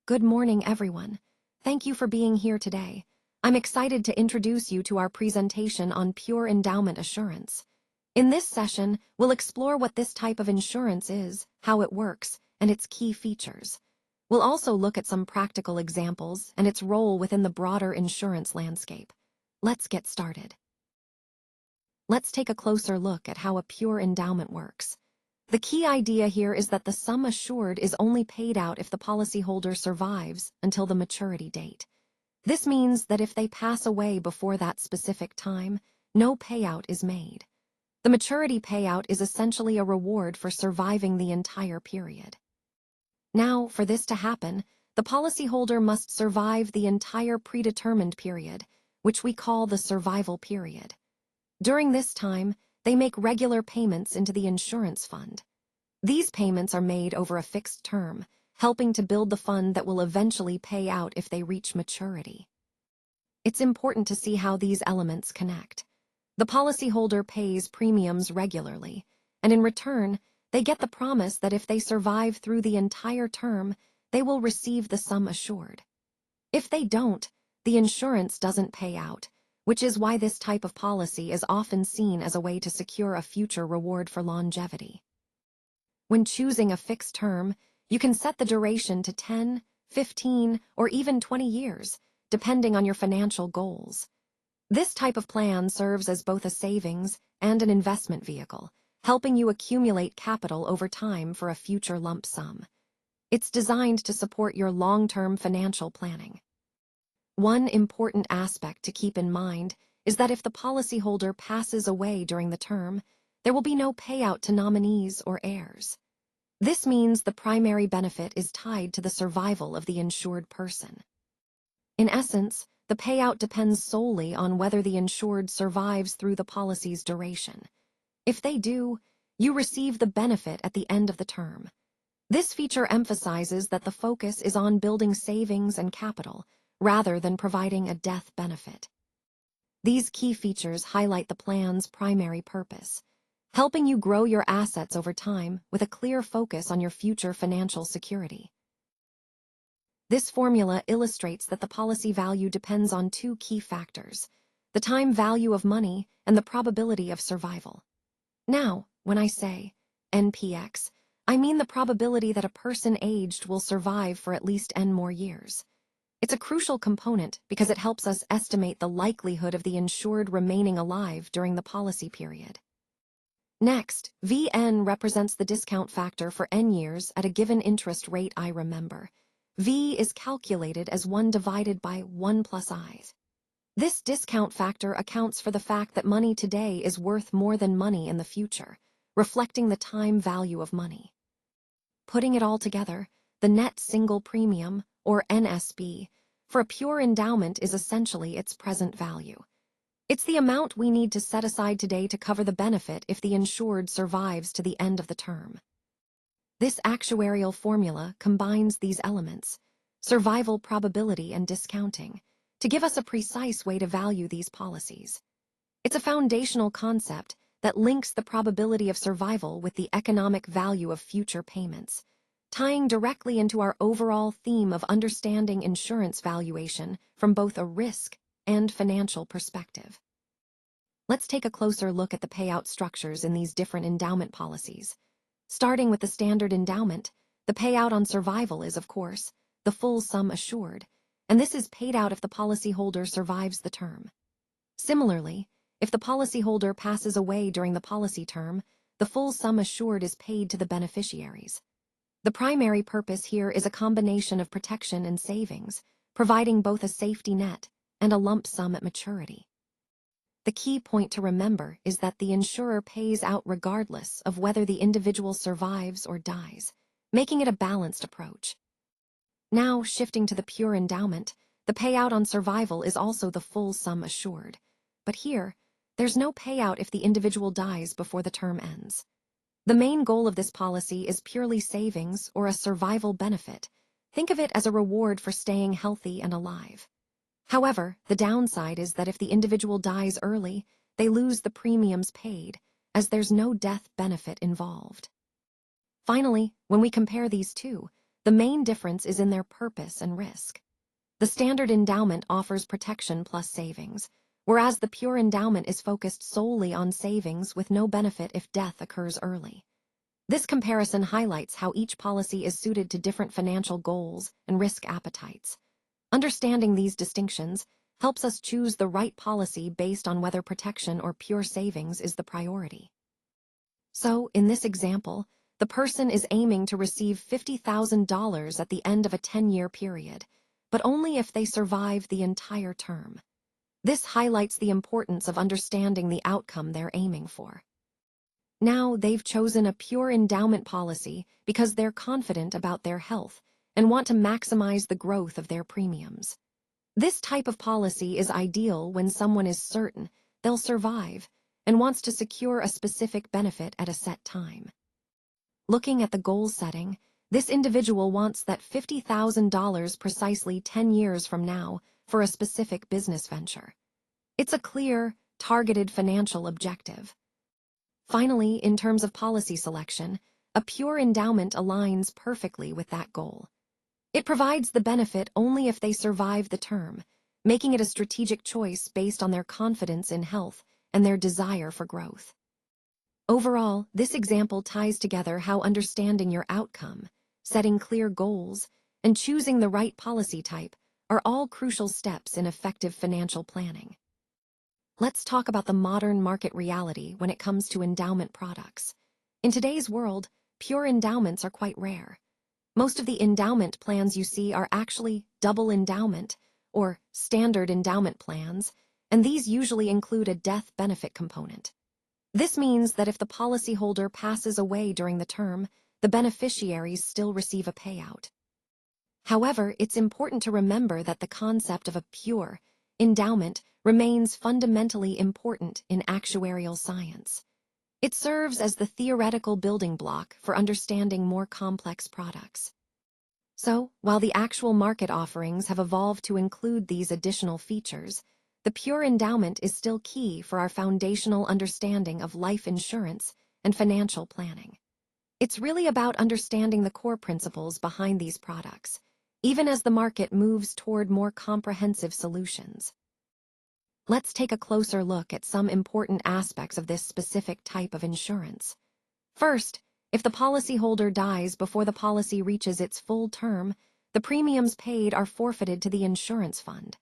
Good morning, everyone. Thank you for being here today. I'm excited to introduce you to our presentation on pure endowment assurance. In this session, we'll explore what this type of insurance is, how it works, and its key features. We'll also look at some practical examples and its role within the broader insurance landscape. Let's get started. Let's take a closer look at how a pure endowment works. The key idea here is that the sum assured is only paid out if the policyholder survives until the maturity date. This means that if they pass away before that specific time, no payout is made. The maturity payout is essentially a reward for surviving the entire period. Now, for this to happen, the policyholder must survive the entire predetermined period, which we call the survival period. During this time, they make regular payments into the insurance fund. These payments are made over a fixed term, helping to build the fund that will eventually pay out if they reach maturity. It's important to see how these elements connect. The policyholder pays premiums regularly, and in return, they get the promise that if they survive through the entire term, they will receive the sum assured. If they don't, the insurance doesn't pay out, which is why this type of policy is often seen as a way to secure a future reward for longevity. When choosing a fixed term, you can set the duration to 10, 15, or even 20 years, depending on your financial goals. This type of plan serves as both a savings and an investment vehicle, helping you accumulate capital over time for a future lump sum. It's designed to support your long-term financial planning. One important aspect to keep in mind is that if the policyholder passes away during the term, there will be no payout to nominees or heirs. This means the primary benefit is tied to the survival of the insured person. In essence, the payout depends solely on whether the insured survives through the policy's duration. If they do, you receive the benefit at the end of the term. This feature emphasizes that the focus is on building savings and capital, rather than providing a death benefit. These key features highlight the plan's primary purpose, helping you grow your assets over time with a clear focus on your future financial security. This formula illustrates that the policy value depends on two key factors: the time value of money and the probability of survival. Now, when I say NPX, I mean the probability that a person aged will survive for at least N more years. It's a crucial component because it helps us estimate the likelihood of the insured remaining alive during the policy period. Next, VN represents the discount factor for N years at a given interest rate I remember. V is calculated as 1 divided by 1 plus I. This discount factor accounts for the fact that money today is worth more than money in the future, reflecting the time value of money. Putting it all together, the net single premium, or NSB, for a pure endowment is essentially its present value. It's the amount we need to set aside today to cover the benefit if the insured survives to the end of the term. This actuarial formula combines these elements, survival probability and discounting, to give us a precise way to value these policies. It's a foundational concept that links the probability of survival with the economic value of future payments, tying directly into our overall theme of understanding insurance valuation from both a risk and financial perspective. Let's take a closer look at the payout structures in these different endowment policies. Starting with the standard endowment, the payout on survival is, of course, the full sum assured, and this is paid out if the policyholder survives the term. Similarly, if the policyholder passes away during the policy term, the full sum assured is paid to the beneficiaries. The primary purpose here is a combination of protection and savings, providing both a safety net and a lump sum at maturity. The key point to remember is that the insurer pays out regardless of whether the individual survives or dies, making it a balanced approach. Now, shifting to the pure endowment, the payout on survival is also the full sum assured. But here, there's no payout if the individual dies before the term ends. The main goal of this policy is purely savings or a survival benefit. Think of it as a reward for staying healthy and alive. However, the downside is that if the individual dies early, they lose the premiums paid, as there's no death benefit involved. Finally, when we compare these two, The main difference is in their purpose and risk. The standard endowment offers protection plus savings, whereas the pure endowment is focused solely on savings with no benefit if death occurs early. This comparison highlights how each policy is suited to different financial goals and risk appetites. Understanding these distinctions helps us choose the right policy based on whether protection or pure savings is the priority. So, in this example, the person is aiming to receive $50,000 at the end of a 10-year period, but only if they survive the entire term. This highlights the importance of understanding the outcome they're aiming for. Now, they've chosen a pure endowment policy because they're confident about their health and want to maximize the growth of their premiums. This type of policy is ideal when someone is certain they'll survive and wants to secure a specific benefit at a set time. Looking at the goal setting, this individual wants that $50,000 precisely 10 years from now for a specific business venture. It's a clear, targeted financial objective. Finally, in terms of policy selection, a pure endowment aligns perfectly with that goal. It provides the benefit only if they survive the term, making it a strategic choice based on their confidence in health and their desire for growth. Overall, this example ties together how understanding your outcome, setting clear goals, and choosing the right policy type are all crucial steps in effective financial planning. Let's talk about the modern market reality when it comes to endowment products. In today's world, pure endowments are quite rare. Most of the endowment plans you see are actually double endowment or standard endowment plans, and these usually include a death benefit component. This means that if the policyholder passes away during the term, the beneficiaries still receive a payout. However, it's important to remember that the concept of a pure endowment remains fundamentally important in actuarial science. It serves as the theoretical building block for understanding more complex products. So, while the actual market offerings have evolved to include these additional features, the pure endowment is still key for our foundational understanding of life insurance and financial planning. It's really about understanding the core principles behind these products, even as the market moves toward more comprehensive solutions. Let's take a closer look at some important aspects of this specific type of insurance. First, if the policyholder dies before the policy reaches its full term, the premiums paid are forfeited to the insurance fund.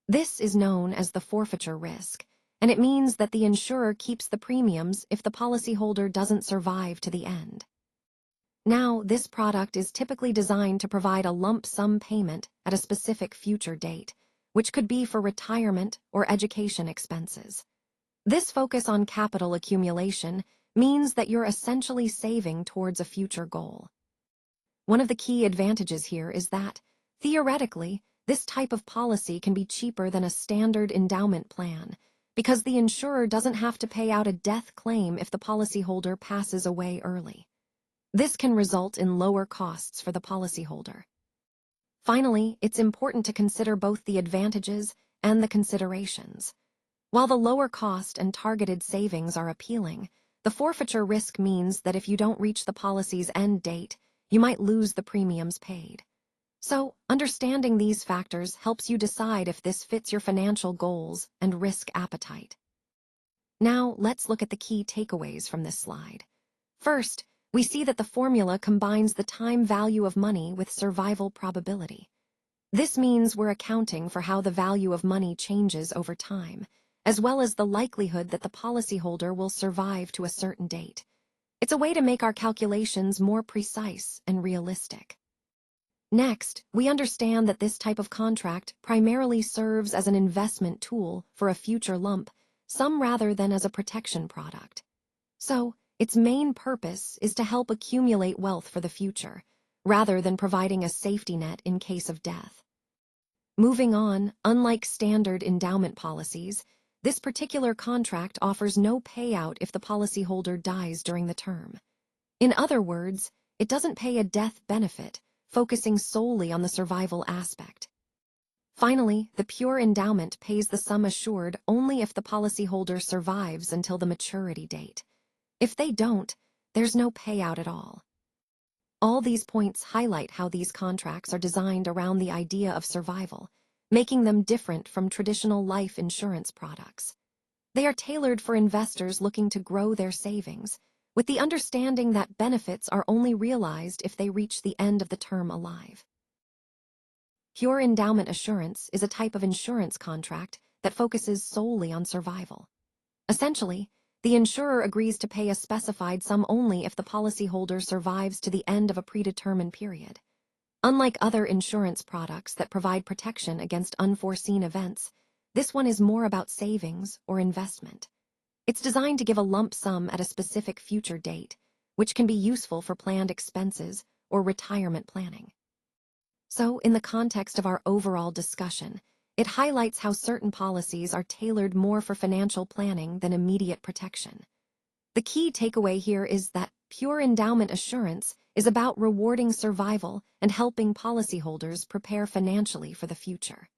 This is known as the forfeiture risk, and it means that the insurer keeps the premiums if the policyholder doesn't survive to the end. Now, this product is typically designed to provide a lump sum payment at a specific future date, which could be for retirement or education expenses. This focus on capital accumulation means that you're essentially saving towards a future goal. One of the key advantages here is that, theoretically, this type of policy can be cheaper than a standard endowment plan because the insurer doesn't have to pay out a death claim if the policyholder passes away early. This can result in lower costs for the policyholder. Finally, it's important to consider both the advantages and the considerations. While the lower cost and targeted savings are appealing, the forfeiture risk means that if you don't reach the policy's end date, you might lose the premiums paid. So, understanding these factors helps you decide if this fits your financial goals and risk appetite. Now, let's look at the key takeaways from this slide. First, we see that the formula combines the time value of money with survival probability. This means we're accounting for how the value of money changes over time, as well as the likelihood that the policyholder will survive to a certain date. It's a way to make our calculations more precise and realistic. Next, we understand that this type of contract primarily serves as an investment tool for a future lump sum rather than as a protection product. So, its main purpose is to help accumulate wealth for the future, rather than providing a safety net in case of death. Moving on, unlike standard endowment policies, this particular contract offers no payout if the policyholder dies during the term. In other words, it doesn't pay a death benefit, focusing solely on the survival aspect. Finally, the pure endowment pays the sum assured only if the policyholder survives until the maturity date. If they don't, there's no payout at all. All these points highlight how these contracts are designed around the idea of survival, making them different from traditional life insurance products. They are tailored for investors looking to grow their savings, with the understanding that benefits are only realized if they reach the end of the term alive. Pure endowment assurance is a type of insurance contract that focuses solely on survival. Essentially, the insurer agrees to pay a specified sum only if the policyholder survives to the end of a predetermined period. Unlike other insurance products that provide protection against unforeseen events, this one is more about savings or investment. It's designed to give a lump sum at a specific future date, which can be useful for planned expenses or retirement planning. So, in the context of our overall discussion, it highlights how certain policies are tailored more for financial planning than immediate protection. The key takeaway here is that pure endowment assurance is about rewarding survival and helping policyholders prepare financially for the future.